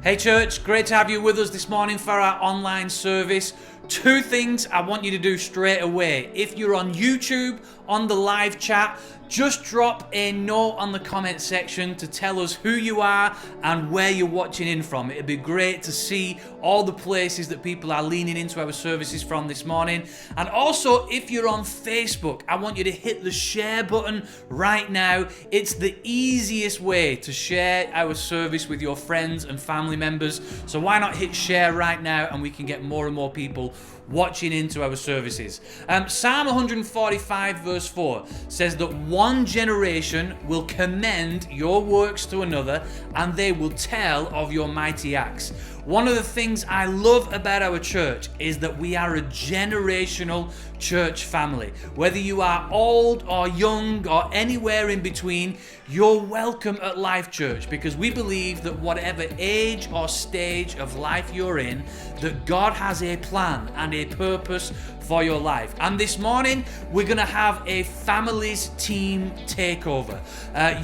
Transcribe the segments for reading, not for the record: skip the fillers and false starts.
Hey church, great to have you with us this morning for our online service. Two things I want you to do straight away. If you're on YouTube, on the live chat, just drop a note on the comment section to tell us who you are and where you're watching in from. It'd be great to see all the places that people are leaning into our services from this morning. And also, if you're on Facebook, I want you to hit the share button right now. It's the easiest way to share our service with your friends and family members. So why not hit share right now and we can get more and more people watching into our services. Psalm 145 verse 4 says that one generation will commend your works to another and they will tell of your mighty acts. One of the things I love about our church is that we are a generational church family. Whether you are old or young or anywhere in between, you're welcome at Lifechurch because we believe that whatever age or stage of life you're in, that God has a plan and a purpose for your life. And this morning, we're going to have a families team takeover.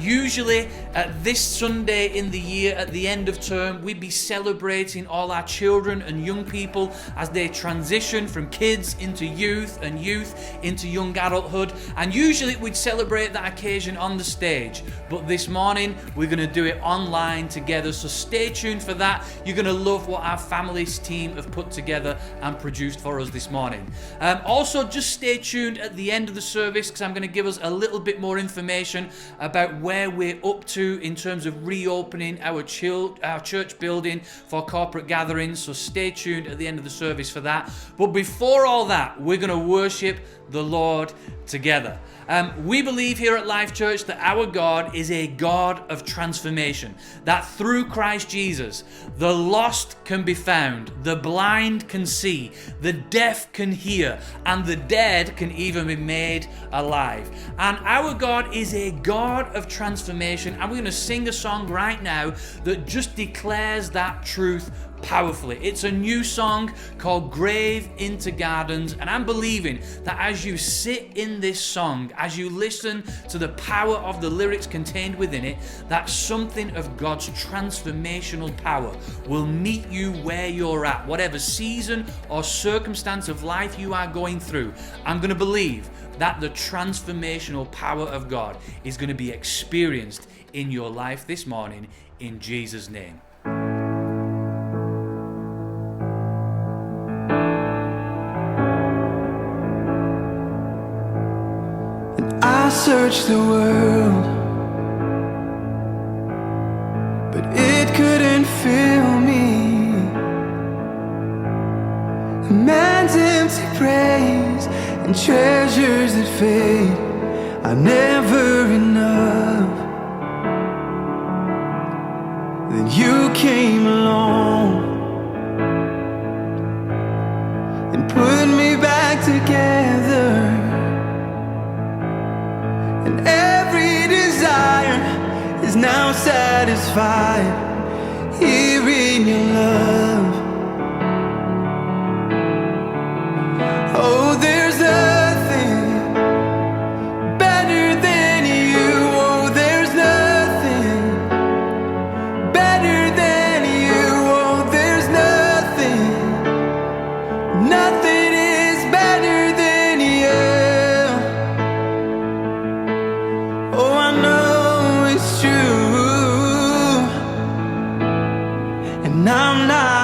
Usually, this Sunday in the year, at the end of term, we'd be celebrating all our children and young people as they transition from kids into youth and youth into young adulthood. And usually, we'd celebrate that occasion on the stage. But this morning, we're going to do it online together. So stay tuned for that. You're going to love what our families team have put together and produced for us this morning. Also, just stay tuned at the end of the service because I'm going to give us a little bit more information about where we're up to in terms of reopening our church building for corporate gatherings. So stay tuned at the end of the service for that. But before all that, we're going to worship the Lord together. We believe here at Lifechurch that our God is a God of transformation, that through Christ Jesus, the lost can be found, the blind can see, the deaf can hear, and the dead can even be made alive. And our God is a God of transformation, and we're going to sing a song right now that just declares that truth powerfully. It's a new song called Grave into Gardens, and I'm believing that as you sit in this song, as you listen to the power of the lyrics contained within it, that something of God's transformational power will meet you where you're at, whatever season or circumstance of life you are going through. I'm going to believe that the transformational power of God is going to be experienced in your life this morning in Jesus' name. I searched the world, but it couldn't fill me. A man's empty praise and treasures that fade are never enough. Then you came along and put me back together. And every desire is now satisfied here in your love. Oh, there's nothing better than you. Oh, there's nothing better than you. Oh, there's nothing is better than you. Oh, I know it's true, and I'm not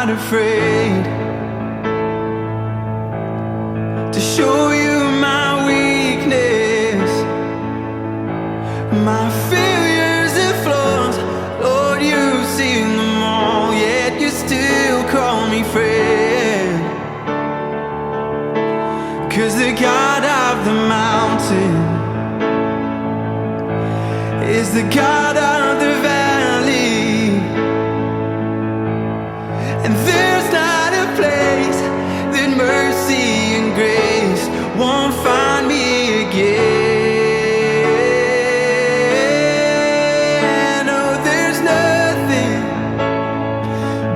the God of the valley. And there's not a place that mercy and grace won't find me again. Oh, there's nothing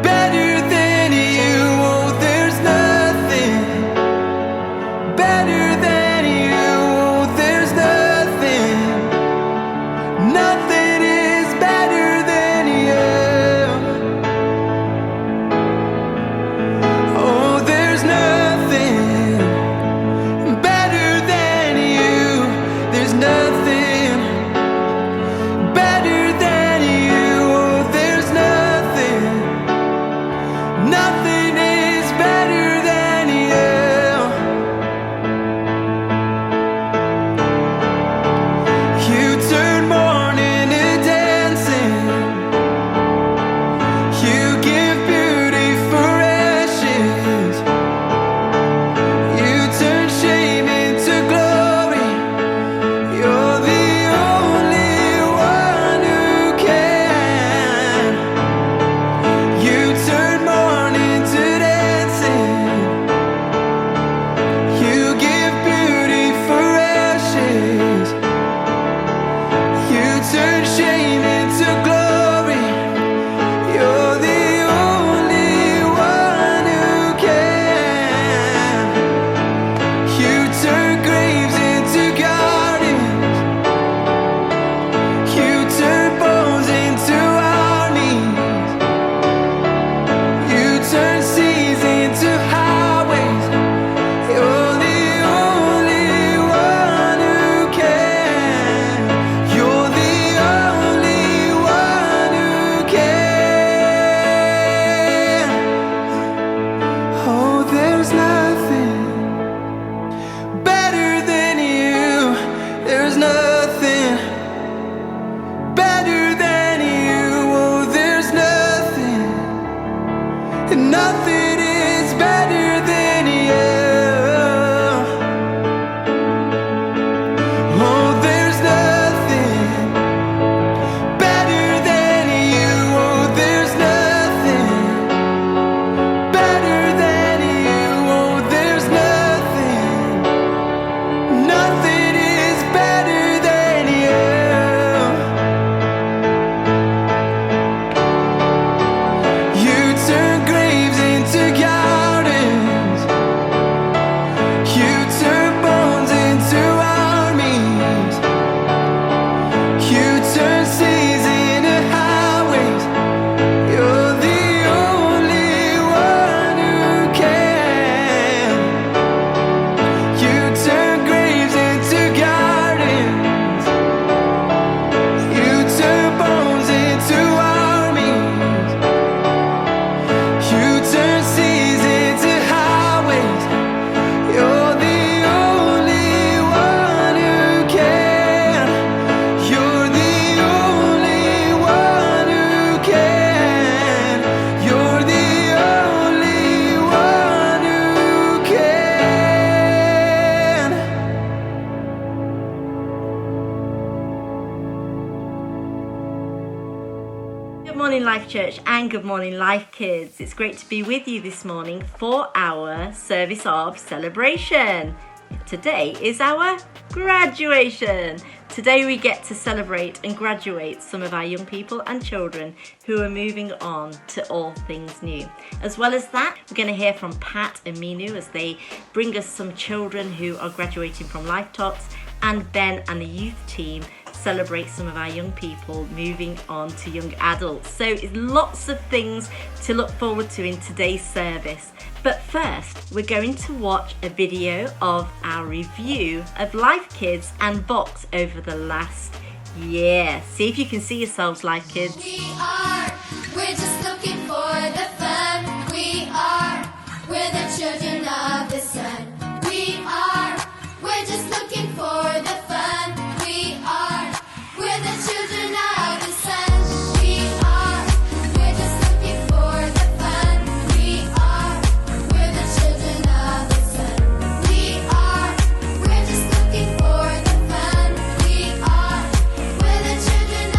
better than you. Oh, there's nothing better than you. Oh, there's nothing. Nothing is better than you. Oh, there's nothing better than you. There's nothing better than you. Oh, there's nothing. Nothing is better than you. You turn mourning to dancing. You give beauty for ashes. You turn shame into glory. You're the only one who can. You turn mourning to dancing. You give beauty for ashes. You turn shame into glory. You're the only one who can. You turn graves into gardens. You turn bones into armies. You turn seas into highways. You're the only one who can. You're the only one who can. Oh, there's nothing better than you. There's nothing better than you. Oh, there's nothing. Nothing is better than you. Oh, there's nothing better than you. Oh, there's nothing better than you. Oh, there's nothing. Nothing is better than you. You turn graves into gardens. You turn bones into armies. You turn seas into highways. You're the only one who can. You turn graves into gardens. You turn bones into armies. You turn seas into highways. You're the only one who can. You're the only one who can. You're the only one who can. Good morning, Life Church, and good morning, Life Kids. It's great to be with you this morning for our service of celebration. Today is our graduation. Today we get to celebrate and graduate some of our young people and children who are moving on to all things new. As well as that, we're going to hear from Pat and Minu as they bring us some children who are graduating from Life Talks, and Ben and the youth team celebrate some of our young people moving on to young adults. So it's lots of things to look forward to in today's service. But first, we're going to watch a video of our review of Life Kids and Box over the last year. See if you can see yourselves, Life Kids. We're just looking for the fun. We're the children of the sun. We're just looking for the fun. We're the children of the sun. We're just looking for the fun. We're the children of the sun. We're just looking for the fun. We're the children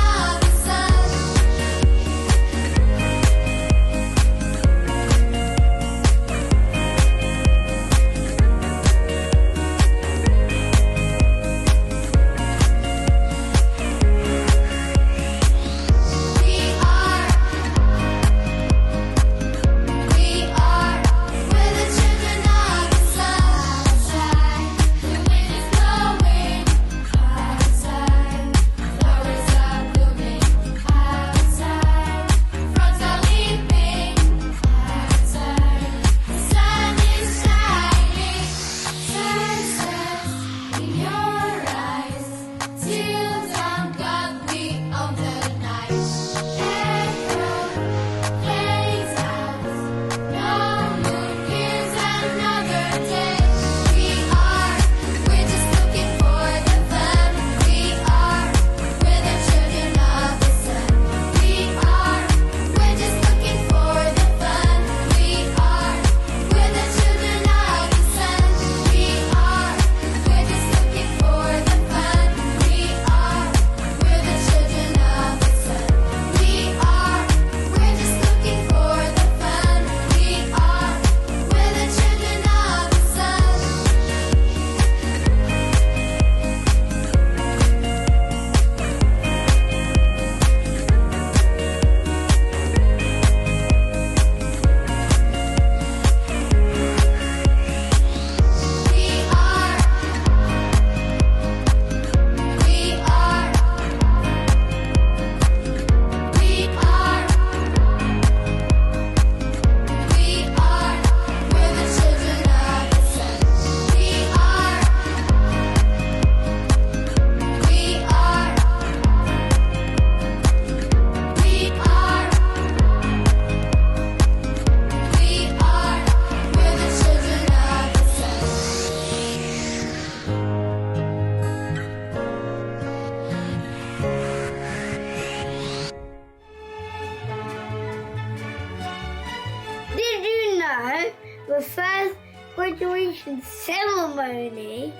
dedication ceremony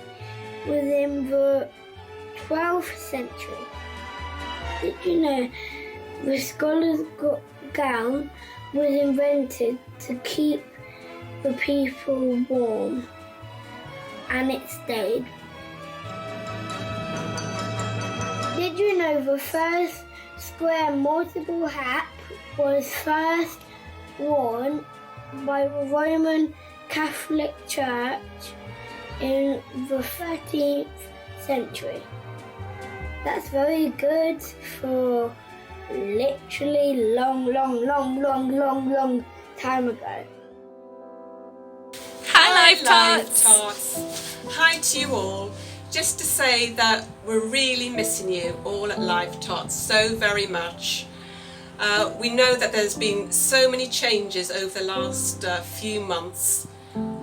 was in the 12th century. Did you know the scholar's gown was invented to keep the people warm, and it stayed? Did you know the first square mortable hat was first worn by the Roman Catholic Church in the 13th century? That's very good for literally long time ago. Hi, Life Tots. Hi to you all. Just to say that we're really missing you all at Life Tots so very much. We know that there's been so many changes over the last few months.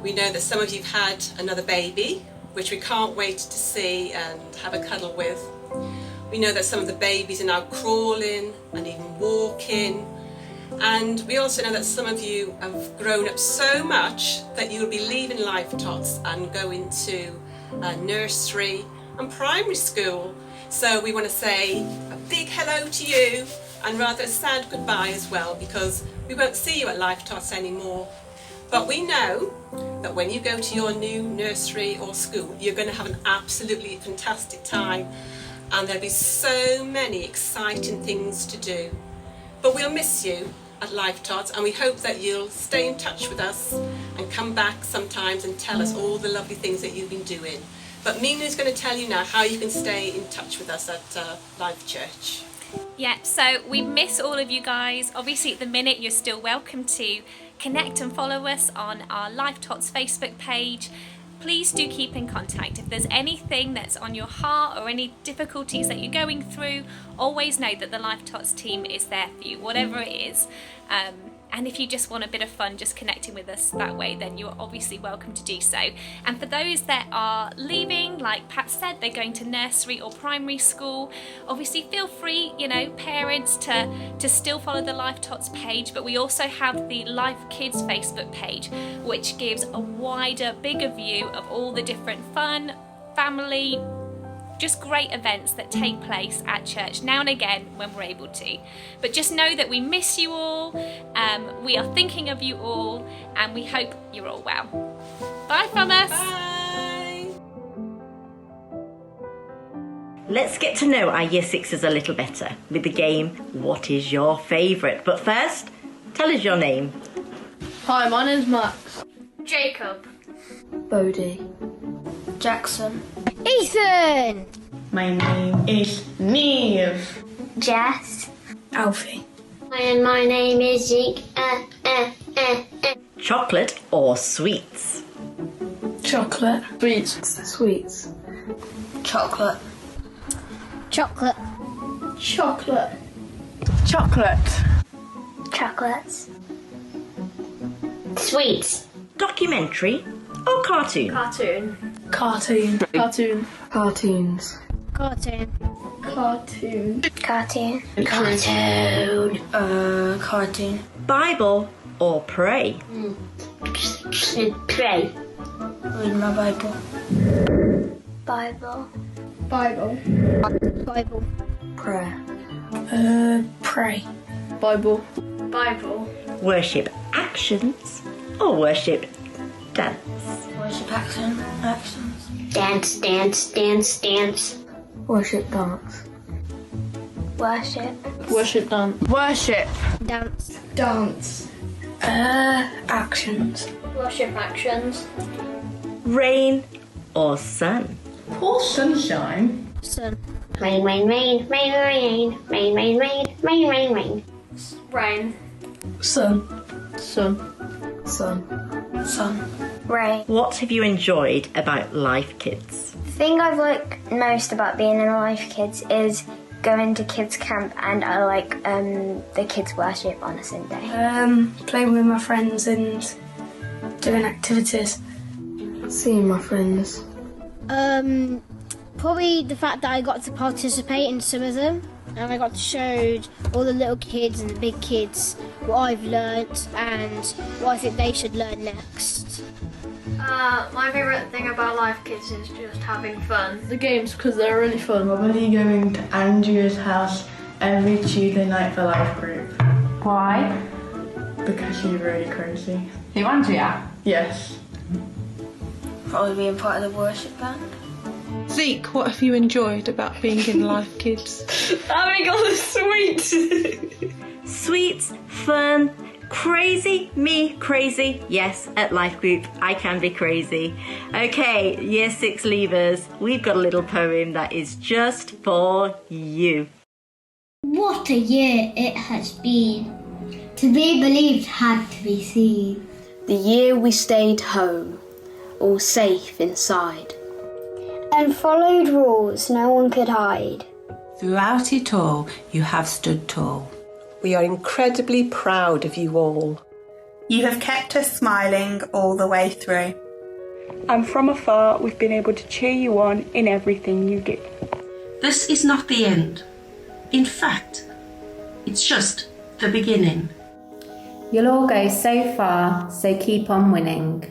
We know that some of you have had another baby, which we can't wait to see and have a cuddle with. We know that some of the babies are now crawling and even walking. And we also know that some of you have grown up so much that you'll be leaving Life Tots and going to nursery and primary school. So we want to say a big hello to you and rather a sad goodbye as well, because we won't see you at Life Tots anymore. But we know that when you go to your new nursery or school, you're going to have an absolutely fantastic time, and there'll be so many exciting things to do. But we'll miss you at Life Tots, and we hope that you'll stay in touch with us and come back sometimes and tell us all the lovely things that you've been doing. But Mina's going to tell you now how you can stay in touch with us at Lifechurch. Yeah, so we miss all of you guys. Obviously at the minute you're still welcome to connect and follow us on our Life Tots Facebook page. Please do keep in contact. If there's anything that's on your heart or any difficulties that you're going through, always know that the Life Tots team is there for you, whatever it is. And if you just want a bit of fun just connecting with us that way, then you're obviously welcome to do so. And for those that are leaving, like Pat said, they're going to nursery or primary school, obviously feel free, you know, parents, to still follow the Life Tots page. But we also have the Life Kids Facebook page, which gives a wider, bigger view of all the different fun, family, just great events that take place at church now and again when we're able to. But just know that we miss you all, we are thinking of you all, and we hope you're all well. Bye from us. Bye. Let's get to know our Year Sixers a little better with the game What is your favourite? But first, tell us your name. Hi, my name's Max. Jacob. Bodie. Jackson. Ethan! My name is Neve. Jess. Alfie. And my name is Zeke. Chocolate or sweets? Chocolate. Sweets. Sweets. Chocolate. Chocolate. Chocolate. Chocolate. Chocolates. Sweets. Documentary or cartoon? Cartoon. Cartoon. Cartoon. Cartoons. Cartoon. Cartoon. Cartoon. Cartoon. Cartoon. Bible or pray? Pray. Read my Bible. Bible. Bible. Bible. Prayer. Pray. Bible. Bible. Worship actions or worship dance? Worship action. Actions. Dance, dance, dance, dance. Worship dance. Worship. Worship dance. Worship. Dance. Dance. Actions. Worship actions. Rain or sun? Pour sunshine. Sun. Rain, rain, rain, rain, rain, rain, rain, rain, rain, rain, rain. Rain. Sun. Sun. Sun. Sun. Rain. What have you enjoyed about Life Kids? The thing I've liked most about being in Life Kids is going to kids camp, and I like the kids worship on a Sunday. Playing with my friends and doing activities. Seeing my friends. Probably the fact that I got to participate in some of them, and I got to show all the little kids and the big kids what I've learnt and what I think they should learn next. My favourite thing about Life Kids is just having fun. The games, because they're really fun. Probably going to Andrea's house every Tuesday night for life group. Why? Because she's really crazy. Who, Andrea? Yes. Probably being part of the worship band. Zeke, what have you enjoyed about being in Life Kids? Having all the sweets. Sweets, fun, crazy, me crazy. Yes, at Life Group, I can be crazy. Okay, Year 6 leavers, we've got a little poem that is just for you. What a year it has been. To be believed had to be seen. The year we stayed home, all safe inside. And followed rules no one could hide. Throughout it all, you have stood tall. We are incredibly proud of you all. You have kept us smiling all the way through. And from afar, we've been able to cheer you on in everything you do. This is not the end. In fact, it's just the beginning. You'll all go so far, so keep on winning.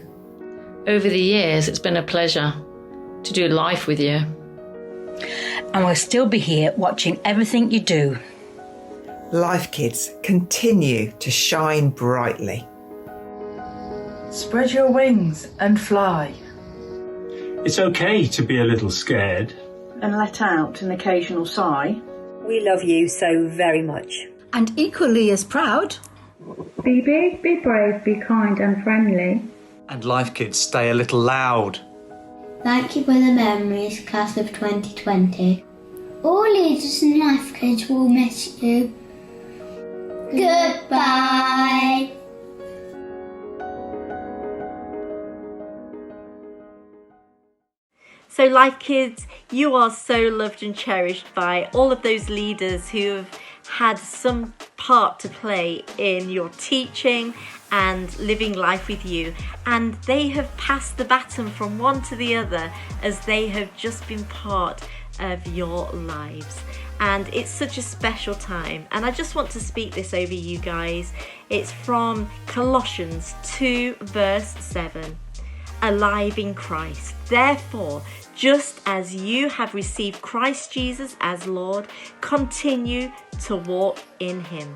Over the years, it's been a pleasure to do life with you. And we'll still be here watching everything you do. Life Kids, continue to shine brightly. Spread your wings and fly. It's okay to be a little scared. And let out an occasional sigh. We love you so very much. And equally as proud. Be big, be brave, be kind and friendly. And Life Kids, stay a little loud. Thank you for the memories, class of 2020. All leaders in Life Kids will miss you. Goodbye. So Life Kids, you are so loved and cherished by all of those leaders who have had some part to play in your teaching and living life with you, and they have passed the baton from one to the other as they have just been part of your lives. And it's such a special time, and I just want to speak this over you guys. It's from Colossians 2 verse 7. Alive in Christ. Therefore, just as you have received Christ Jesus as Lord, continue to walk in him.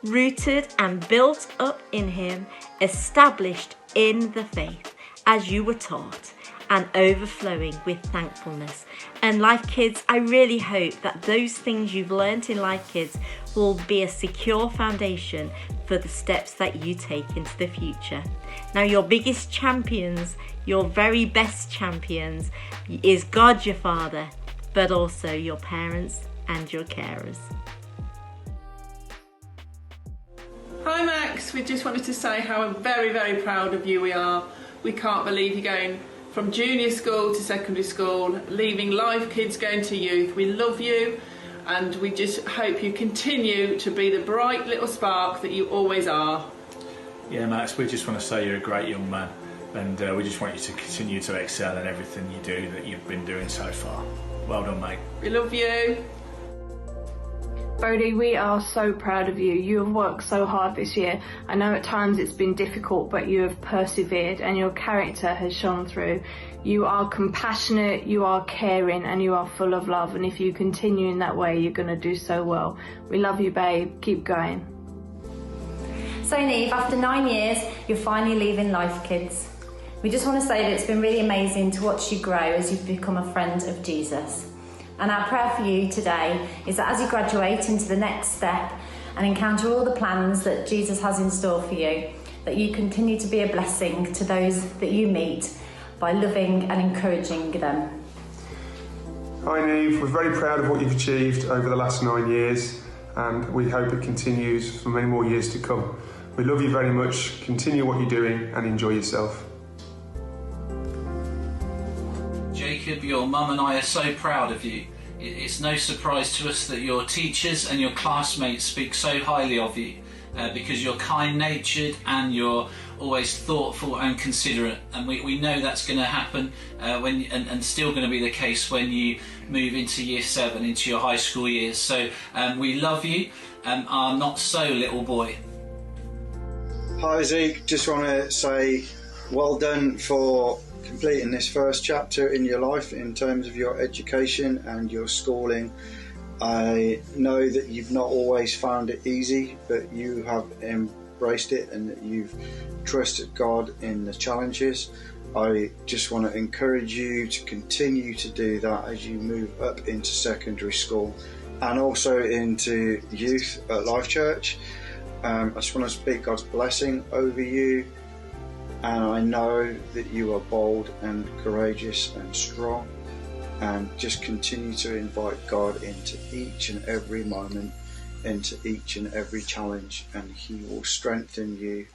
Rooted and built up in him, established in the faith as you were taught, and overflowing with thankfulness. And Life Kids, I really hope that those things you've learned in Life Kids will be a secure foundation for the steps that you take into the future. Now, your biggest champions, your very best champions, is God your Father, but also your parents and your carers. Hi Max, we just wanted to say how very, very proud of you we are. We can't believe you're going from junior school to secondary school, leaving Life Kids, going to youth. We love you, and we just hope you continue to be the bright little spark that you always are. Yeah, Max, we just want to say you're a great young man, and we just want you to continue to excel in everything you do that you've been doing so far. Well done, mate. We love you. Bodie, we are so proud of you. You have worked so hard this year. I know at times it's been difficult, but you have persevered and your character has shone through. You are compassionate, you are caring, and you are full of love. And if you continue in that way, you're going to do so well. We love you, babe. Keep going. So Neve, after 9 years, you're finally leaving Life Kids. We just want to say that it's been really amazing to watch you grow as you've become a friend of Jesus. And our prayer for you today is that as you graduate into the next step and encounter all the plans that Jesus has in store for you, that you continue to be a blessing to those that you meet by loving and encouraging them. Hi Neve, we're very proud of what you've achieved over the last 9 years, and we hope it continues for many more years to come. We love you very much, continue what you're doing and enjoy yourself. Jacob, your mum and I are so proud of you. It's no surprise to us that your teachers and your classmates speak so highly of you because you're kind-natured and you're always thoughtful and considerate, and we know that's going to happen and still going to be the case when you move into year 7, into your high school years. So we love you, our not so little boy. Hi Zeke, just want to say Well done for completing this first chapter in your life in terms of your education and your schooling. I know that you've not always found it easy, but you have embraced it and that you've trusted God in the challenges. I just want to encourage you to continue to do that as you move up into secondary school and also into youth at Lifechurch. I just want to speak God's blessing over you, and I know that you are bold and courageous and strong, and just continue to invite God into each and every moment, into each and every challenge, and He will strengthen you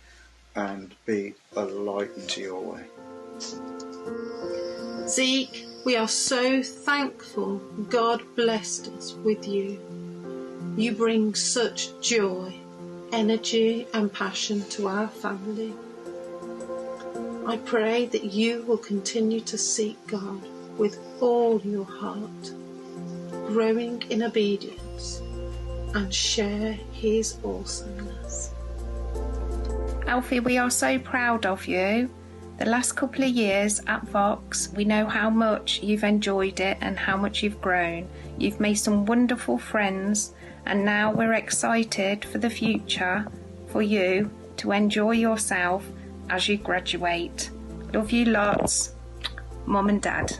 and be a light into your way. Zeke, we are so thankful God blessed us with you. You bring such joy, energy and passion to our family. I pray that you will continue to seek God with all your heart, growing in obedience, and share His awesomeness. Alfie, we are so proud of you. The last couple of years at Vox, we know how much you've enjoyed it and how much you've grown. You've made some wonderful friends, and now we're excited for the future, for you to enjoy yourself as you graduate. Love you lots, Mum and Dad.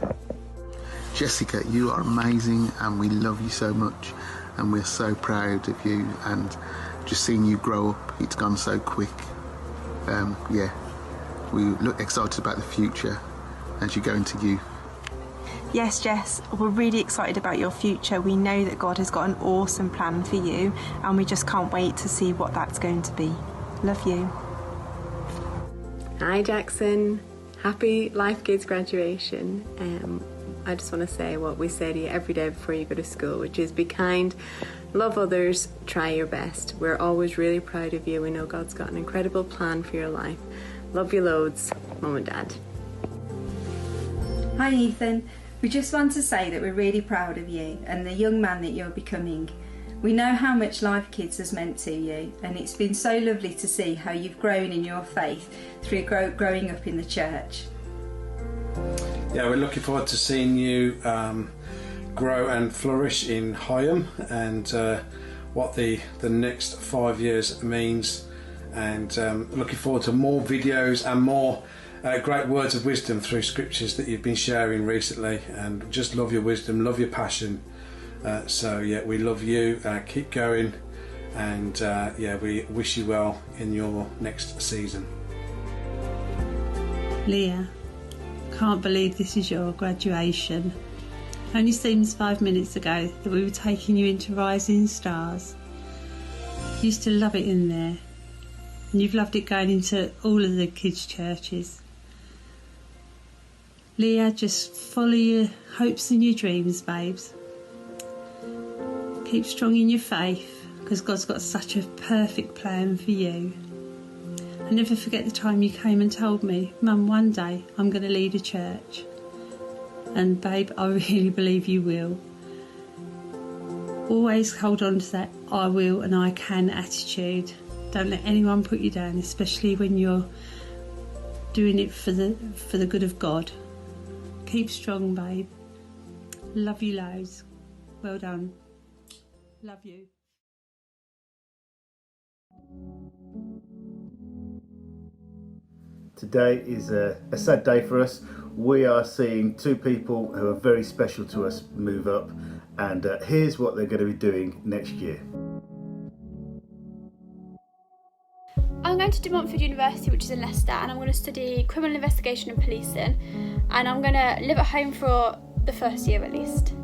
Jessica, you are amazing and we love you so much, and we're so proud of you, and just seeing you grow up, it's gone so quick. We look excited about the future as you go into youth. Yes, Jess, we're really excited about your future. We know that God has got an awesome plan for you, and we just can't wait to see what that's going to be. Love you. Hi Jackson, happy Life Kids graduation. I just want to say what we say to you every day before you go to school, which is be kind, love others, try your best. We're always really proud of you. We know God's got an incredible plan for your life. Love you loads, Mum and Dad. Hi Ethan, we just want to say that we're really proud of you and the young man that you're becoming. We know how much Life Kids has meant to you, and it's been so lovely to see how you've grown in your faith through growing up in the church. Yeah, we're looking forward to seeing you grow and flourish in Higham, and what the next 5 years means, and looking forward to more videos and more great words of wisdom through scriptures that you've been sharing recently, and just love your wisdom, love your passion. So yeah, we love you, keep going, and yeah, we wish you well in your next season. Leah, can't believe this is your graduation. Only seems 5 minutes ago that we were taking you into Rising Stars. You used to love it in there, and you've loved it going into all of the kids' churches. Leah, just follow your hopes and your dreams, babes. Keep strong in your faith, because God's got such a perfect plan for you. I never forget the time you came and told me, Mum, one day I'm going to lead a church. And babe, I really believe you will. Always hold on to that I will and I can attitude. Don't let anyone put you down, especially when you're doing it for the good of God. Keep strong, babe. Love you loads. Well done. Love you. Today is a sad day for us. We are seeing two people who are very special to us move up, and here's what they're going to be doing next year. I'm going to De Montfort University, which is in Leicester, and I'm going to study criminal investigation and policing, and I'm going to live at home for the first year at least.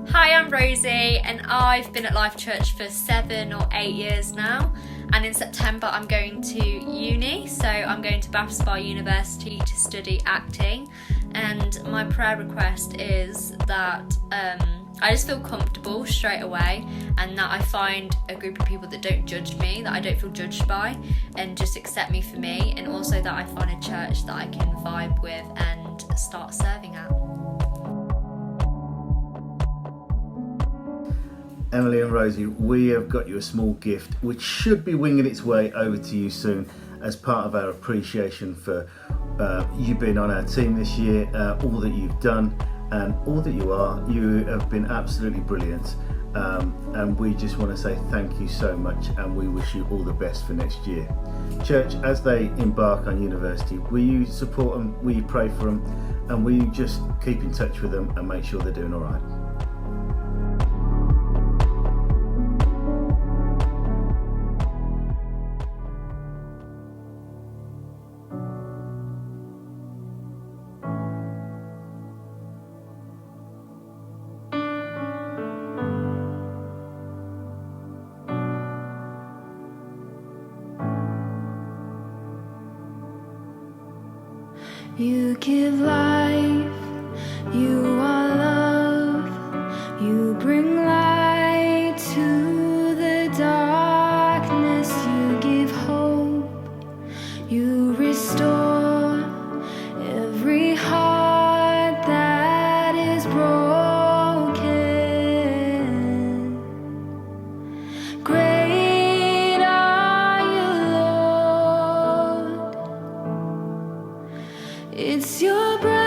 Hi, I'm Rosie, and I've been at Lifechurch for 7 or 8 years now, and in September I'm going to uni, so I'm going to Bath Spa University to study acting, and my prayer request is that I just feel comfortable straight away, and that I find a group of people that don't judge me, that I don't feel judged by, and just accept me for me, and also that I find a church that I can vibe with and start serving at. Emily and Rosie, we have got you a small gift which should be winging its way over to you soon as part of our appreciation for you being on our team this year, all that you've done and all that you are. You have been absolutely brilliant, and we just want to say thank you so much, and we wish you all the best for next year. Church, as they embark on university, will you support them, will you pray for them, and will you just keep in touch with them and make sure they're doing all right? You give life, you are love, you bring light to the darkness, you give hope, you restore every heart that is broken. Great are you, Lord. It's your breath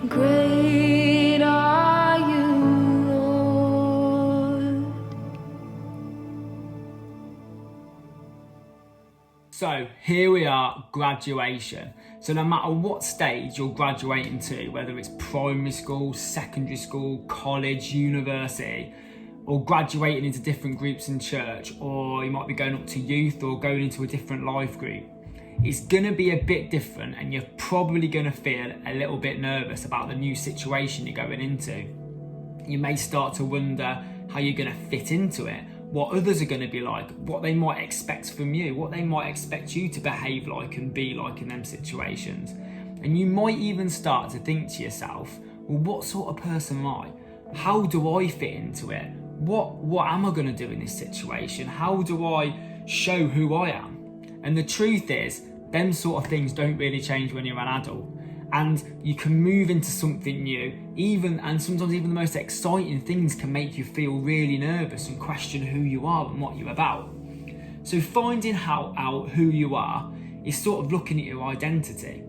Great are you, Lord. So here we are, graduation. So no matter what stage you're graduating to, whether it's primary school, secondary school, college, university, or graduating into different groups in church, or you might be going up to youth or going into a different life group, it's going to be a bit different, and you're probably going to feel a little bit nervous about the new situation you're going into. You may start to wonder how you're going to fit into it, what others are going to be like, what they might expect from you, what they might expect you to behave like and be like in them situations. And you might even start to think to yourself, well, what sort of person am I? How do I fit into it? What am I going to do in this situation? How do I show who I am? And the truth is, them sort of things don't really change when you're an adult. And you can move into something new, and sometimes even the most exciting things can make you feel really nervous and question who you are and what you're about. So finding out who you are is sort of looking at your identity.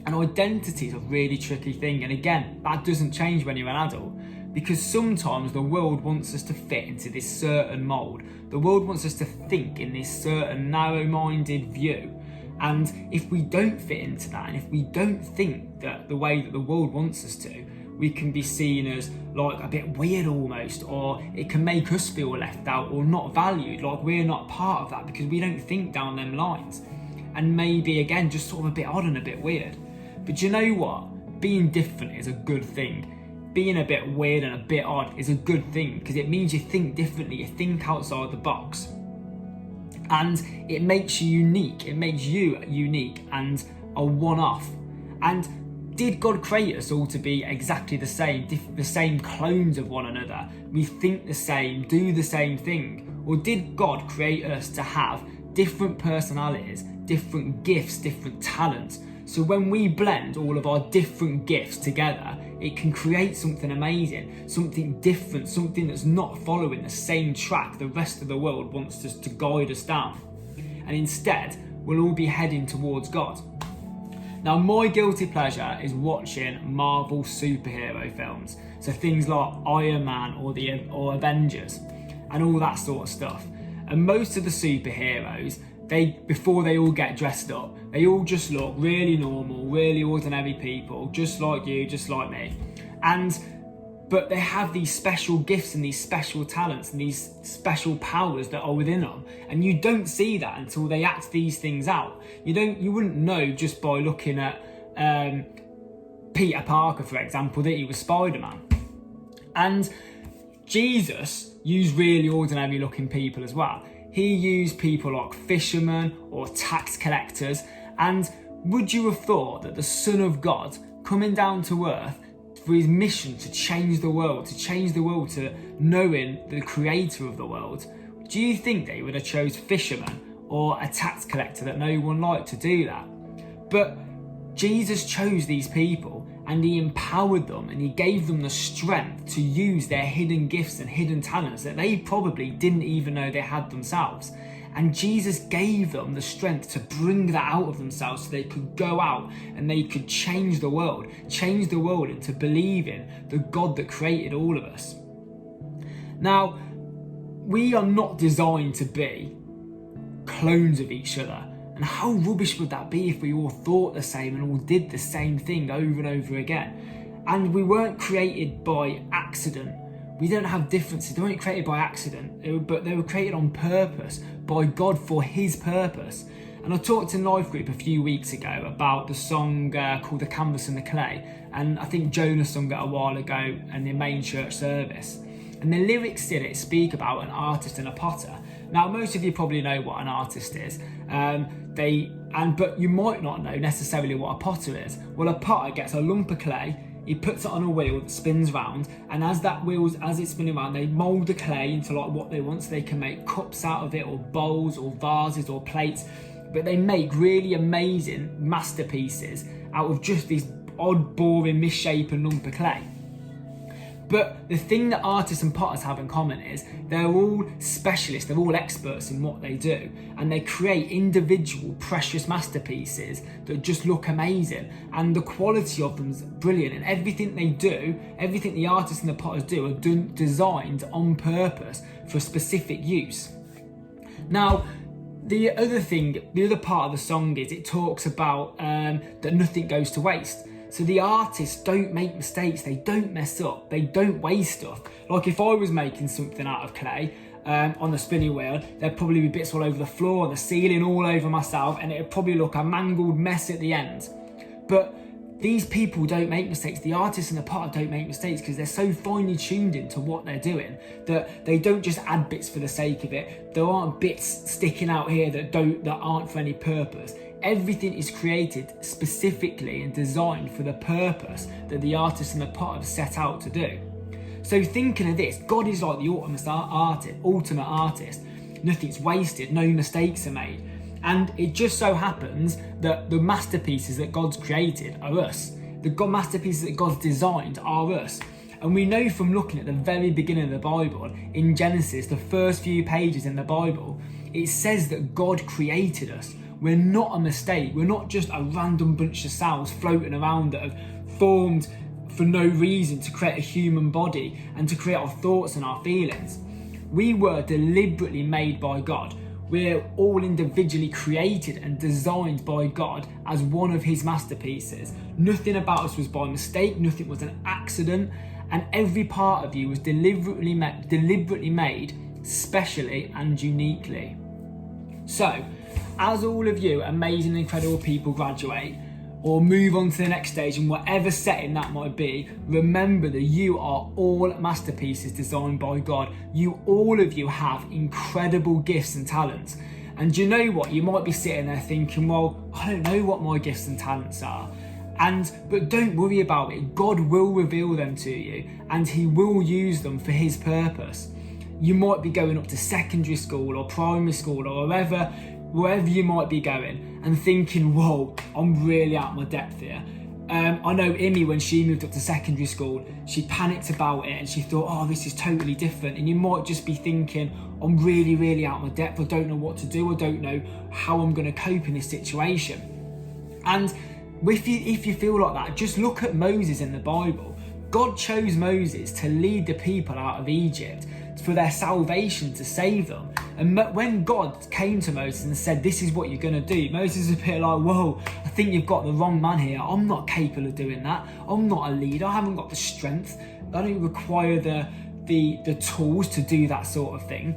And identity is a really tricky thing. And again, that doesn't change when you're an adult, because sometimes the world wants us to fit into this certain mould. The world wants us to think in this certain narrow-minded view. And if we don't fit into that, and if we don't think that the way that the world wants us to, we can be seen as like a bit weird almost, or it can make us feel left out or not valued, like we're not part of that because we don't think down them lines. And maybe again, just sort of a bit odd and a bit weird. But you know what? Being different is a good thing. Being a bit weird and a bit odd is a good thing, because it means you think differently, you think outside the box. And it makes you unique, it makes you unique and a one-off. And did God create us all to be exactly the same clones of one another? We think the same, do the same thing? Or did God create us to have different personalities, different gifts, different talents? So when we blend all of our different gifts together, it can create something amazing, something different, something that's not following the same track the rest of the world wants us to guide us down. And instead, we'll all be heading towards God. Now, my guilty pleasure is watching Marvel superhero films. So things like Iron Man or Avengers and all that sort of stuff. And most of the superheroes, before they all get dressed up, they all just look really normal, really ordinary people, just like you, just like me. But they have these special gifts and these special talents and these special powers that are within them. And you don't see that until they act these things out. You wouldn't know just by looking at Peter Parker, for example, that he was Spider-Man. And Jesus used really ordinary looking people as well. He used people like fishermen or tax collectors. And would you have thought that the Son of God coming down to earth for his mission to change the world to knowing the creator of the world, do you think they would have chose fishermen or a tax collector that no one liked to do that? But Jesus chose these people and he empowered them and he gave them the strength to use their hidden gifts and hidden talents that they probably didn't even know they had themselves. And Jesus gave them the strength to bring that out of themselves so they could go out and they could change the world into believing the God that created all of us. Now, we are not designed to be clones of each other. And how rubbish would that be if we all thought the same and all did the same thing over and over again? And we weren't created by accident. We don't have differences. They weren't created by accident, but they were created on purpose by God for his purpose. And I talked in Life Group a few weeks ago about the song called The Canvas and the Clay. And I think Jonah sung it a while ago in the main church service. And the lyrics in it speak about an artist and a potter. Now, most of you probably know what an artist is. But you might not know necessarily what a potter is. Well, a potter gets a lump of clay, he puts it on a wheel that spins round, and as it's spinning around, they mould the clay into like what they want, so they can make cups out of it, or bowls, or vases, or plates. But they make really amazing masterpieces out of just this odd, boring, misshapen lump of clay. But the thing that artists and potters have in common is they're all specialists, they're all experts in what they do, and they create individual precious masterpieces that just look amazing, and the quality of them's brilliant, and everything they do, everything the artists and the potters do are designed on purpose for specific use. Now, the other part of the song is it talks about that nothing goes to waste. So the artists don't make mistakes, they don't mess up, they don't waste stuff. Like if I was making something out of clay on the spinning wheel, there'd probably be bits all over the floor, the ceiling, all over myself, and it'd probably look a mangled mess at the end. But these people don't make mistakes. The artists and the potter don't make mistakes because they're so finely tuned into what they're doing that they don't just add bits for the sake of it. There aren't bits sticking out here that aren't for any purpose. Everything is created specifically and designed for the purpose that the artist and the potter have set out to do. So thinking of this, God is like the ultimate artist. Nothing's wasted, no mistakes are made. And it just so happens that the masterpieces that God's created are us. The masterpieces that God's designed are us. And we know from looking at the very beginning of the Bible, in Genesis, the first few pages in the Bible, it says that God created us. We're not a mistake. We're not just a random bunch of cells floating around that have formed for no reason to create a human body and to create our thoughts and our feelings. We were deliberately made by God. We're all individually created and designed by God as one of his masterpieces. Nothing about us was by mistake, nothing was an accident, and every part of you was deliberately made specially and uniquely. So, as all of you amazing, incredible people graduate or move on to the next stage in whatever setting that might be, remember that you are all masterpieces designed by God. All of you have incredible gifts and talents. And do you know what? You might be sitting there thinking, well, I don't know what my gifts and talents are. But don't worry about it. God will reveal them to you and he will use them for his purpose. You might be going up to secondary school or primary school or wherever you might be going and thinking, whoa, I'm really out of my depth here. I know Imi, when she moved up to secondary school, she panicked about it and she thought, oh, this is totally different. And you might just be thinking, I'm really, really out of my depth. I don't know what to do. I don't know how I'm going to cope in this situation. And if you feel like that, just look at Moses in the Bible. God chose Moses to lead the people out of Egypt for their salvation, to save them. And when God came to Moses and said, this is what you're going to do, Moses was a bit like, whoa, I think you've got the wrong man here. I'm not capable of doing that. I'm not a leader. I haven't got the strength. I don't require the tools to do that sort of thing.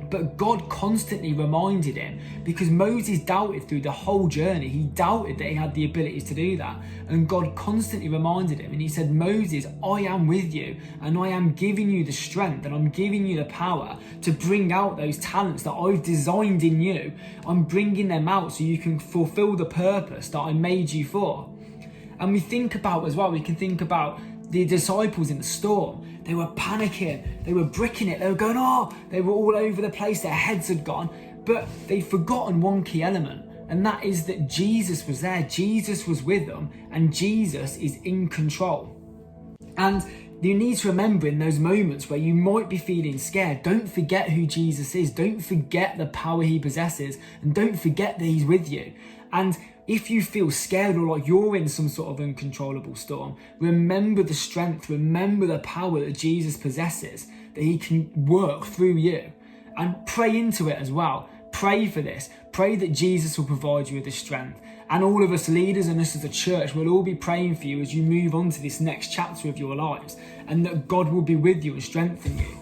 But God constantly reminded him, because Moses doubted through the whole journey. He doubted that he had the abilities to do that. And God constantly reminded him, and he said, Moses, I am with you, and I am giving you the strength, and I'm giving you the power to bring out those talents that I've designed in you. I'm bringing them out so you can fulfill the purpose that I made you for. And we can think about the disciples in the storm. They were panicking, they were bricking it, they were going, they were all over the place, their heads had gone, but they'd forgotten one key element, and that is that Jesus was there, Jesus was with them, and Jesus is in control. And you need to remember in those moments where you might be feeling scared, don't forget who Jesus is, don't forget the power he possesses, and don't forget that he's with you. And if you feel scared or like you're in some sort of uncontrollable storm, remember the strength, remember the power that Jesus possesses, that he can work through you. And pray into it as well. Pray for this. Pray that Jesus will provide you with the strength. And all of us leaders and us as a church will all be praying for you as you move on to this next chapter of your lives, and that God will be with you and strengthen you.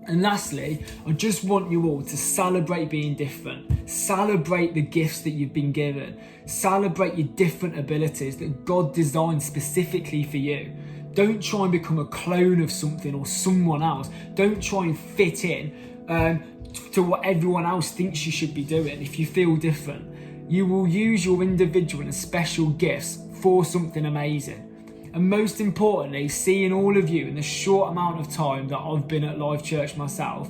And lastly, I just want you all to celebrate being different. Celebrate the gifts that you've been given. Celebrate your different abilities that God designed specifically for you. Don't try and become a clone of something or someone else. Don't try and fit in to what everyone else thinks you should be doing if you feel different. You will use your individual and special gifts for something amazing. And most importantly, seeing all of you in the short amount of time that I've been at Lifechurch myself,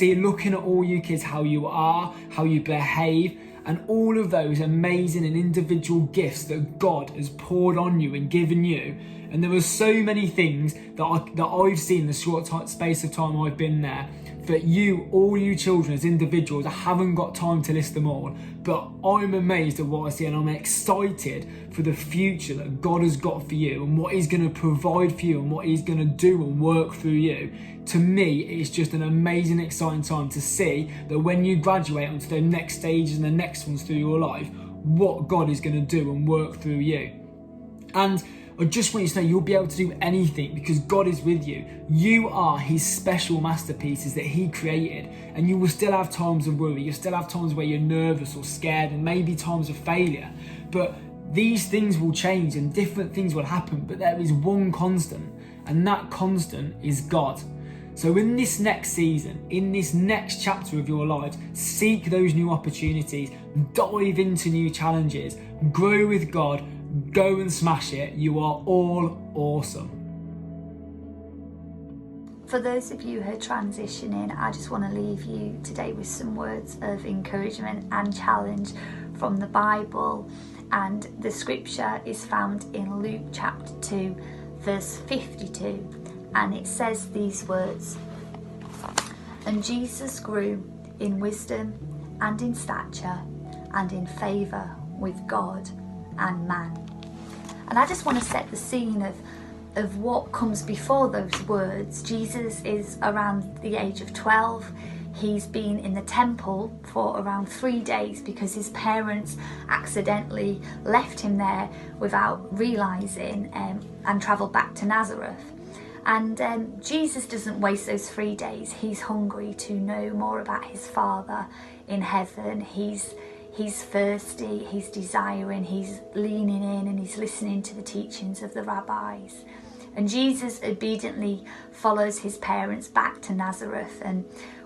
looking at all you kids, how you are, how you behave, and all of those amazing and individual gifts that God has poured on you and given you, And there are so many things that I've seen in the short space of time I've been there, that all you children as individuals, I haven't got time to list them all, but I'm amazed at what I see, and I'm excited for the future that God has got for you and what he's going to provide for you and what he's going to do and work through you. To me, it's just an amazing, exciting time to see that when you graduate onto the next stages and the next ones through your life, what God is going to do and work through you. And I just want you to know you'll be able to do anything because God is with you. You are his special masterpieces that he created, and you will still have times of worry. You'll still have times where you're nervous or scared, and maybe times of failure. But these things will change and different things will happen, but there is one constant, and that constant is God. So in this next season, in this next chapter of your lives, seek those new opportunities, dive into new challenges, grow with God, go and smash it. You are all awesome. For those of you who are transitioning, I just want to leave you today with some words of encouragement and challenge from the Bible. And the scripture is found in Luke chapter 2, verse 52. And it says these words: "And Jesus grew in wisdom and in stature and in favour with God and man." And I just want to set the scene of what comes before those words. Jesus is around the age of 12. He's been in the temple for around 3 days because his parents accidentally left him there without realising, and travelled back to Nazareth. And Jesus doesn't waste those 3 days. He's hungry to know more about his Father in heaven. He's thirsty, he's desiring, he's leaning in, and he's listening to the teachings of the rabbis. And Jesus obediently follows his parents back to Nazareth, and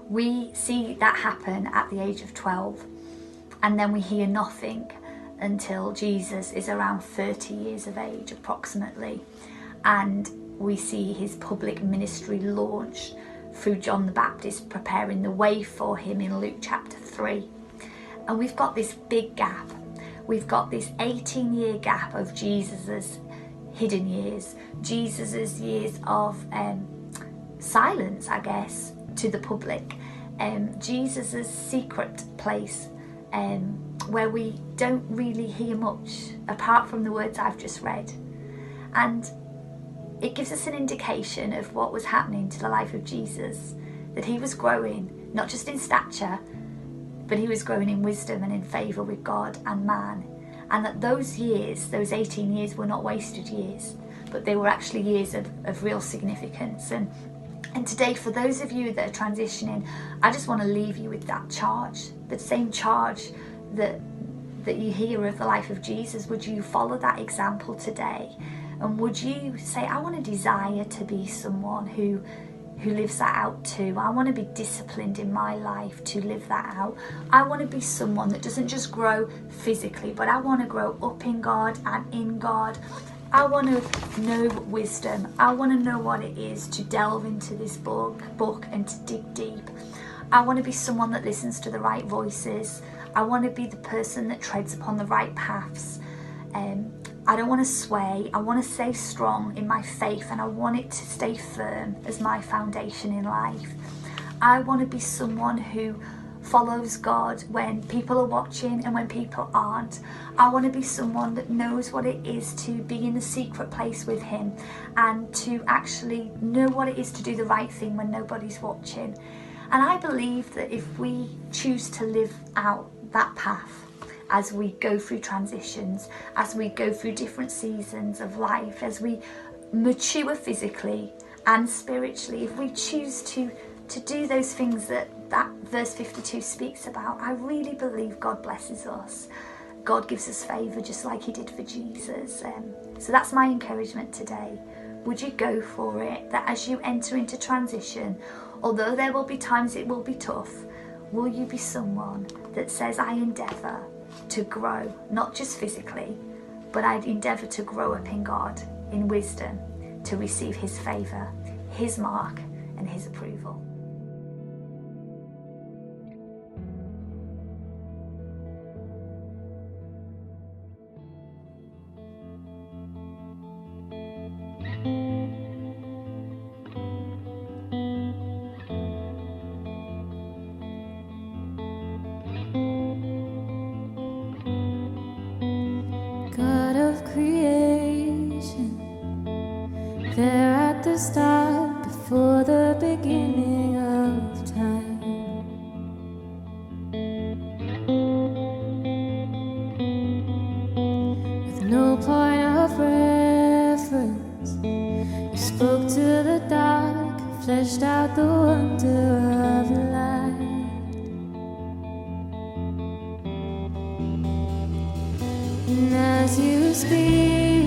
we see that happen at the age of 12. And then we hear nothing until Jesus is around 30 years of age approximately, and we see his public ministry launch through John the Baptist preparing the way for him in Luke chapter 3. And we've got this big gap. We've got this 18-year gap of Jesus's hidden years, Jesus's years of silence, I guess, to the public, Jesus's secret place, where we don't really hear much apart from the words I've just read. And it gives us an indication of what was happening to the life of Jesus, that he was growing, not just in stature, but he was growing in wisdom and in favour with God and man. And that those years, those 18 years, were not wasted years, but they were actually years of real significance. And today, for those of you that are transitioning, I just want to leave you with that charge, the same charge that you hear of the life of Jesus. Would you follow that example today? And would you say, I want to desire to be someone who lives that out too? I want to be disciplined in my life to live that out. I want to be someone that doesn't just grow physically, but I want to grow up in God and in God. I want to know wisdom. I want to know what it is to delve into this book and to dig deep. I want to be someone that listens to the right voices. I want to be the person that treads upon the right paths. I don't want to sway. I want to stay strong in my faith, and I want it to stay firm as my foundation in life. I want to be someone who follows God when people are watching and when people aren't. I want to be someone that knows what it is to be in the secret place with him, and to actually know what it is to do the right thing when nobody's watching. And I believe that if we choose to live out that path, as we go through transitions, as we go through different seasons of life, as we mature physically and spiritually, if we choose to do those things that verse 52 speaks about, I really believe God blesses us. God gives us favour just like he did for Jesus. So that's my encouragement today. Would you go for it? That as you enter into transition, although there will be times it will be tough, will you be someone that says, I endeavour to grow, not just physically, but I'd endeavour to grow up in God, in wisdom, to receive his favour, his mark and his approval. creation, there at the start, before the beginning of time. With no point of reference, you spoke to the dark, fleshed out the wonder of light. And as you speak,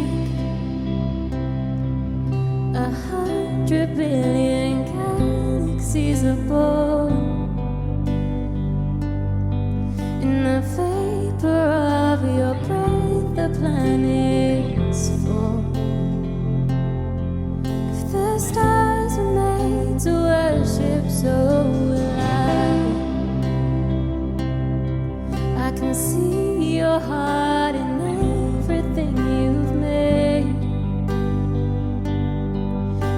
100 billion galaxies are born. In the vapor of your breath, the planets form. If the stars were made to worship, so will I can see your heart in everything you've made.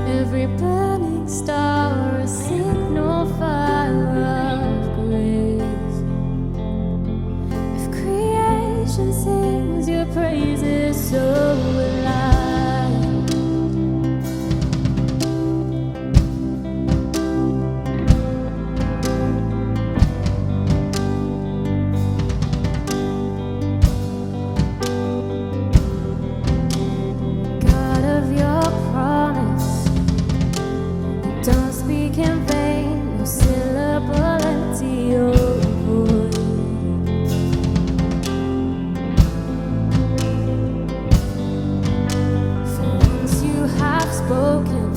Every burning star, a signal fire of grace. If creation sings your praises, so will I. God of your promise, don't speak in vain, no syllable empty or void. For once you have spoken,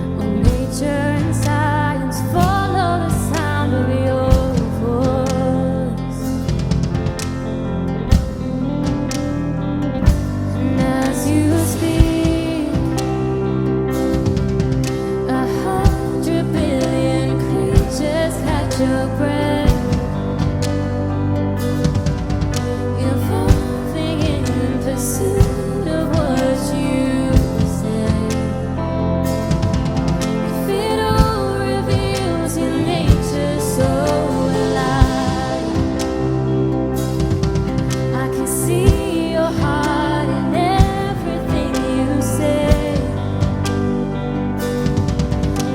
all nature and science follow the sound of your voice. And as you speak, 100 billion creatures catch your breath, evolving in pursuit of what you say. If it all reveals your nature, so will I can see your heart in everything you say.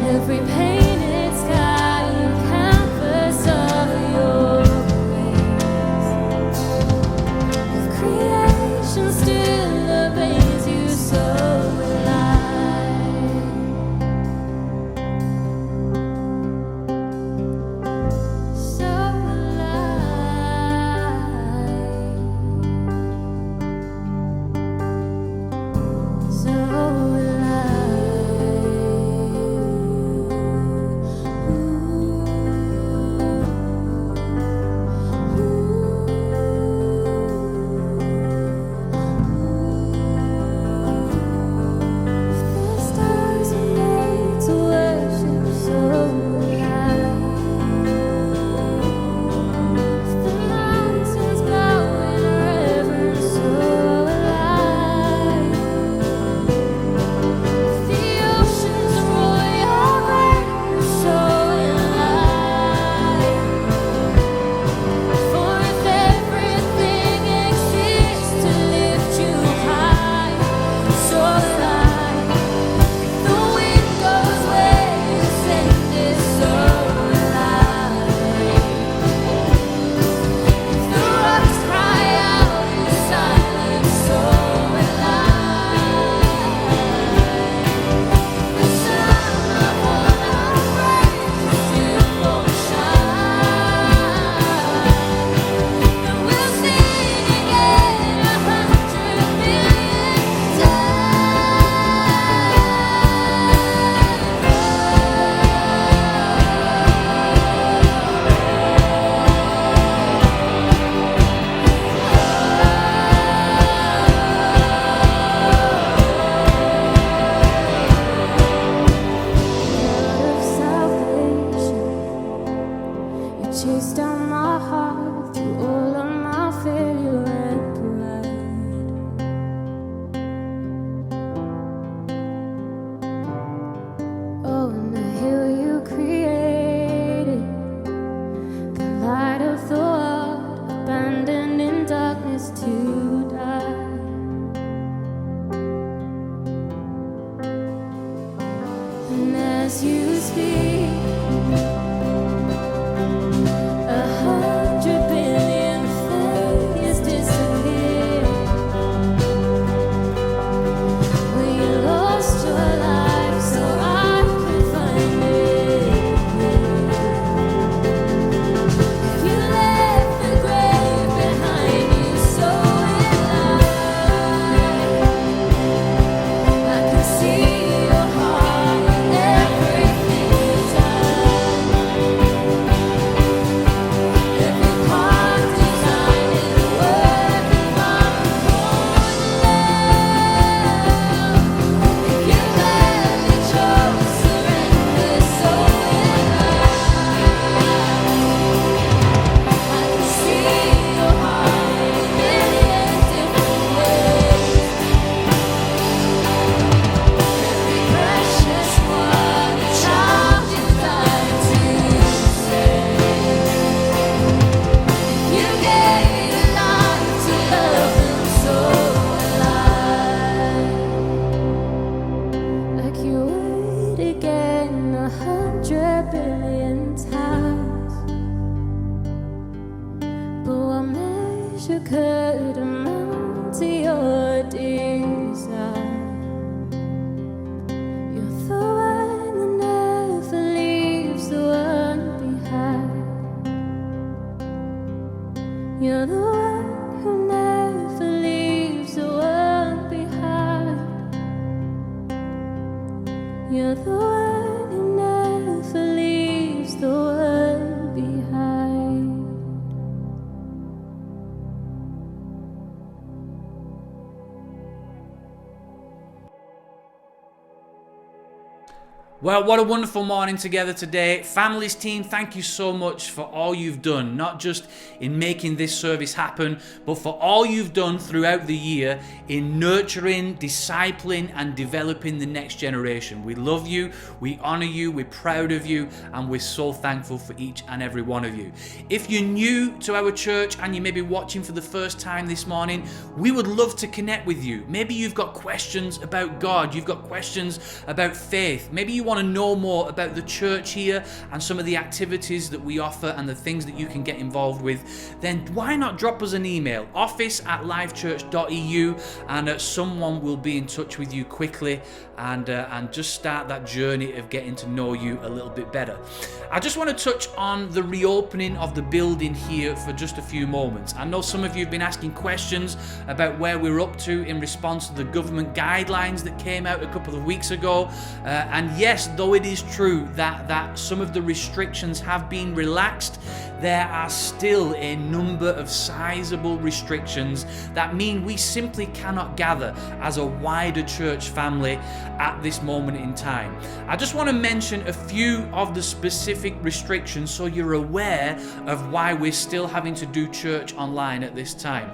Every painted sky, a canvas of your grace. If creation still obeys you, so will I. So will I. So will I. as you speak. 100 billion failures disappear. Well, you lost your life so I could find it. If you left the grave behind you so alive, I can see your heart in everything you've done. Every part designed in the working from the corner love. If you gladly chose surrender so I can see your heart in a million different ways. Every precious one, a child you died to save. You gave your life to love them so alive. Like you would again 100 billion times. But what measure could amount to your desire? You're the one that never leaves the one behind. You're the one who never leaves the one behind. You're the one who never leaves the one behind. Well, what a wonderful morning together today. Families team, thank you so much for all you've done, not just in making this service happen, but for all you've done throughout the year in nurturing, discipling, and developing the next generation. We love you, we honor you, we're proud of you, and we're so thankful for each and every one of you. If you're new to our church and you may be watching for the first time this morning, we would love to connect with you. Maybe you've got questions about God, you've got questions about faith, maybe you want to know more about the church here and some of the activities that we offer and the things that you can get involved with, then why not drop us an email, office@lifechurch.eu, and someone will be in touch with you quickly and just start that journey of getting to know you a little bit better. I just want to touch on the reopening of the building here for just a few moments. I know some of you have been asking questions about where we're up to in response to the government guidelines that came out a couple of weeks ago, and yes, though it is true that some of the restrictions have been relaxed, there are still a number of sizable restrictions that mean we simply cannot gather as a wider church family at this moment in time. I just want to mention a few of the specific restrictions so you're aware of why we're still having to do church online at this time.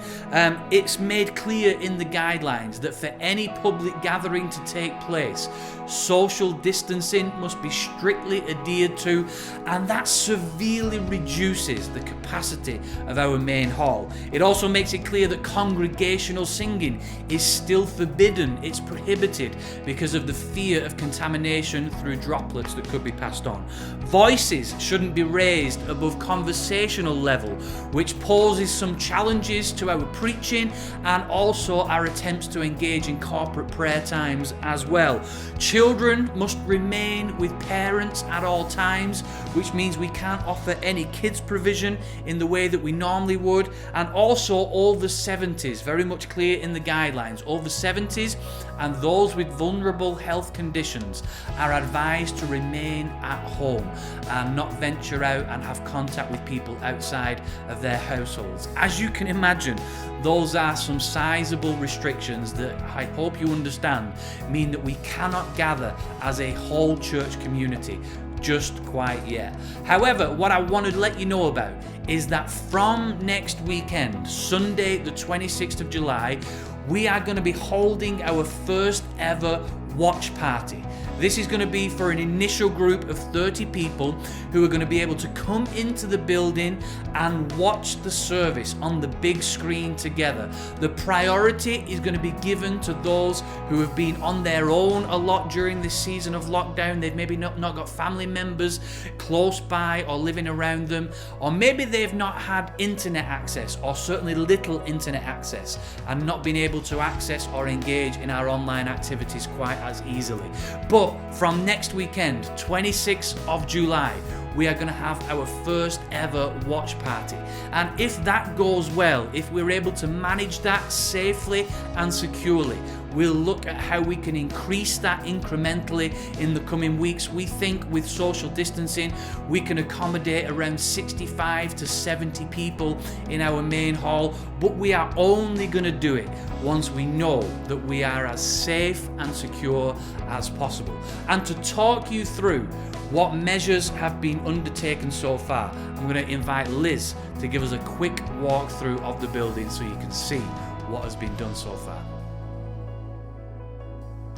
It's made clear in the guidelines that for any public gathering to take place, social distancing must be strictly adhered to, and that severely reduces the capacity of our main hall. It also makes it clear that congregational singing is still forbidden. It's prohibited because of the fear of contamination through droplets that could be passed on. Voices shouldn't be raised above conversational level, which poses some challenges to our preaching and also our attempts to engage in corporate prayer times as well. Children must remain with parents at all times, which means we can't offer any kids provision in the way that we normally would. And also over 70s, very much clear in the guidelines, over 70s and those with vulnerable health conditions are advised to remain at home and not venture out and have contact with people outside of their households. As you can imagine, those are some sizable restrictions that I hope you understand mean that we cannot gather as a whole church community just quite yet. However, what I want to let you know about is that from next weekend, Sunday the 26th of July, we are going to be holding our first ever watch party. This is going to be for an initial group of 30 people who are going to be able to come into the building and watch the service on the big screen together. The priority is going to be given to those who have been on their own a lot during this season of lockdown. They've maybe not got family members close by or living around them, or maybe they've not had internet access, or certainly little internet access, and not been able to access or engage in our online activities quite as easily. But from next weekend, 26th of July, we are going to have our first ever watch party. And if that goes well, if we're able to manage that safely and securely, we'll look at how we can increase that incrementally in the coming weeks. We think with social distancing, we can accommodate around 65 to 70 people in our main hall, but we are only going to do it once we know that we are as safe and secure as possible. And to talk you through what measures have been undertaken so far, I'm going to invite Liz to give us a quick walkthrough of the building so you can see what has been done so far.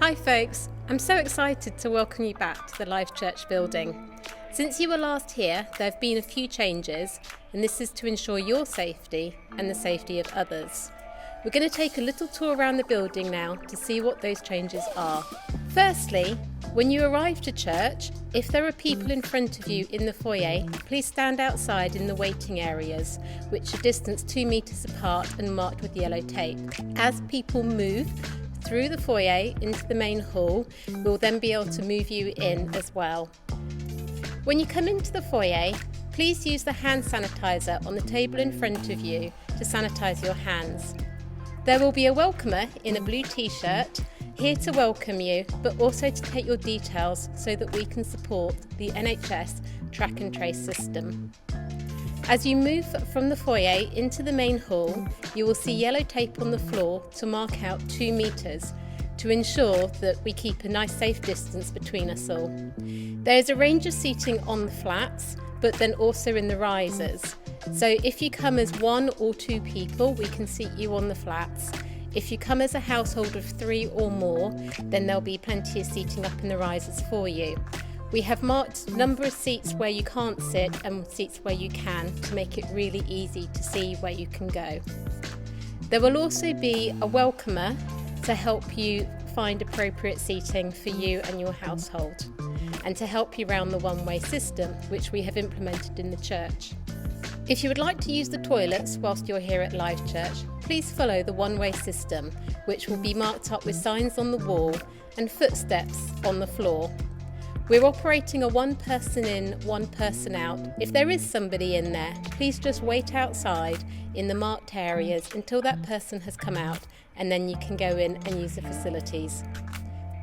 Hi folks, I'm so excited to welcome you back to the Lifechurch building. Since you were last here, there have been a few changes, and this is to ensure your safety and the safety of others. We're going to take a little tour around the building now to see what those changes are. Firstly, when you arrive to church, if there are people in front of you in the foyer, please stand outside in the waiting areas, which are distanced 2 meters apart and marked with yellow tape. As people move through the foyer into the main hall, we'll then be able to move you in as well. When you come into the foyer, please use the hand sanitizer on the table in front of you to sanitize your hands. There will be a welcomer in a blue t-shirt here to welcome you, but also to take your details so that we can support the NHS track and trace system. As you move from the foyer into the main hall, you will see yellow tape on the floor to mark out 2 meters to ensure that we keep a nice safe distance between us all. There is a range of seating on the flats, but then also in the risers. So if you come as 1 or 2 people, we can seat you on the flats. If you come as a household of 3 or more, then there'll be plenty of seating up in the risers for you. We have marked a number of seats where you can't sit and seats where you can to make it really easy to see where you can go. There will also be a welcomer to help you find appropriate seating for you and your household, and to help you around the one-way system, which we have implemented in the church. If you would like to use the toilets whilst you're here at Lifechurch, please follow the one-way system, which will be marked up with signs on the wall and footsteps on the floor. We're operating a 1 person in, 1 person out. If there is somebody in there, please just wait outside in the marked areas until that person has come out, and then you can go in and use the facilities.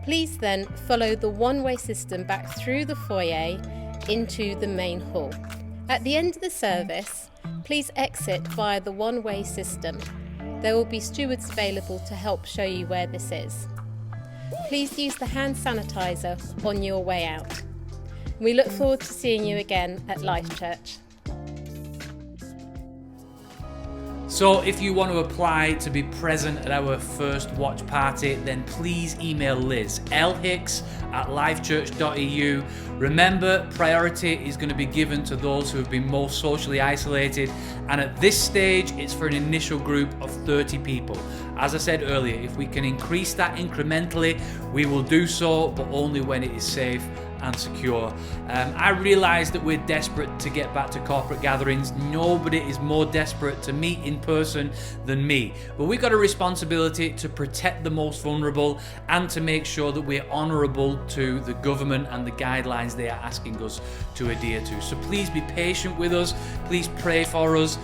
Please then follow the one-way system back through the foyer into the main hall. At the end of the service, please exit via the one-way system. There will be stewards available to help show you where this is. Please use the hand sanitizer on your way out. We look forward to seeing you again at Lifechurch. So if you want to apply to be present at our first watch party, then please email Liz, lhicks@lifechurch.eu. Remember, priority is going to be given to those who have been most socially isolated, and at this stage it's for an initial group of 30 people. As I said earlier, if we can increase that incrementally, we will do so, but only when it is safe and secure. I realise that we're desperate to get back to corporate gatherings. Nobody is more desperate to meet in person than me. But we've got a responsibility to protect the most vulnerable and to make sure that we're honourable to the government and the guidelines they are asking us to adhere to. So please be patient with us. Please pray for us.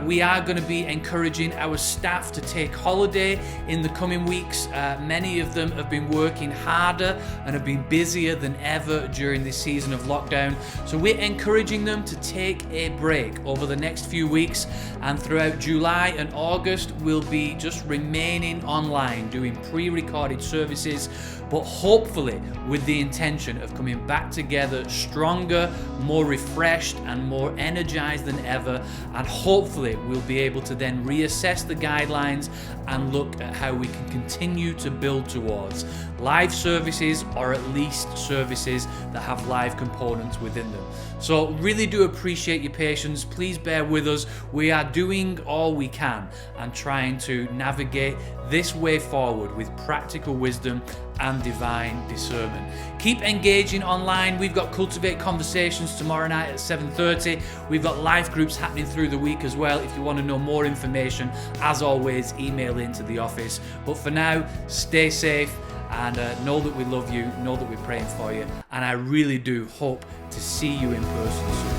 We are going to be encouraging our staff to take holiday in the coming weeks. Many of them have been working harder and have been busier than ever together during this season of lockdown. So we're encouraging them to take a break over the next few weeks, and throughout July and August we'll be just remaining online doing pre-recorded services, but hopefully with the intention of coming back together stronger, more refreshed and more energized than ever, and hopefully we'll be able to then reassess the guidelines and look at how we can continue to build towards live services, or at least services that have live components within them. So really do appreciate your patience. Please bear with us. We are doing all we can and trying to navigate this way forward with practical wisdom and divine discernment. Keep engaging online. We've got Cultivate Conversations tomorrow night at 7:30. We've got life groups happening through the week as well. If you want to know more information, as always, email into the office. But for now, stay safe and know that we love you, know that we're praying for you, and I really do hope to see you in person soon.